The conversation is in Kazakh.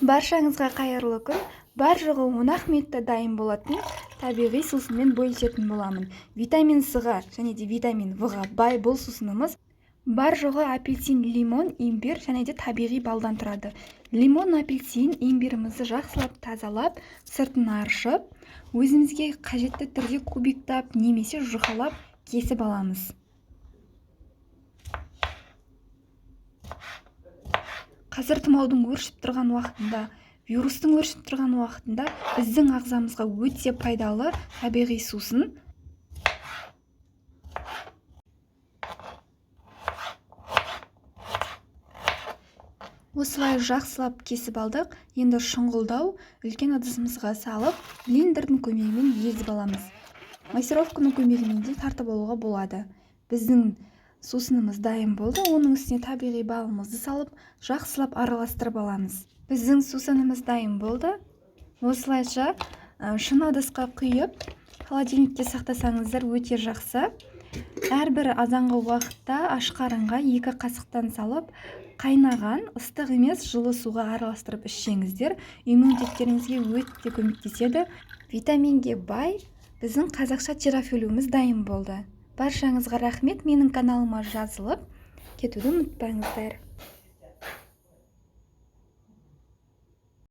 Баршаңызға қайырлы күн. Бар жоғы 10 минутта дайын болатын табиғи сусынмен бөлісетін боламын. Витамин С-ға және де витамин В-ға бай бұл сусынымыз бар жоғы апельсин, лимон, имбир және де табиғи балдан тұрады. Лимон, апельсин, имбирімізді жақсылап тазалап, сыртын аршып, өзімізге қажетті түрде кубиктап немесе жұқалап кесіп аламыз. Қазір тұмаудың өршіп тұрған уақытында, вирустың өршіп тұрған уақытында біздің ағзамызға өте пайдалы табиғи сусын. Осылай жақсылап кесіп алдық. Енді шұңғылдау үлкен ыдысымызға салып, блендердің көмегімен езіп аламыз. Массировканың көмегімен де тартып алуға болады. Біздің сусынымыз дайын болды. Оның үстіне табиғи балымызды салып, жақсылап араластырып аламыз. Біздің сусынымыз дайын болды. Осылайша шыны ыдысқа құйып, холодильникте сақтасаңыздар өте жақсы. Әрбір азанғы уақытта ашқарынға 2 қасықтан салып, қайнаған ыстық емес жылы суға араластырып ішсеңіздер, иммунитеттеріңізге өте көмектеседі. Витаминге бай біздің қазақша терафилумыз дайын болды. Баршаңызға рахмет. Менің каналыма жазылып кетуді ұмытпаңыздар.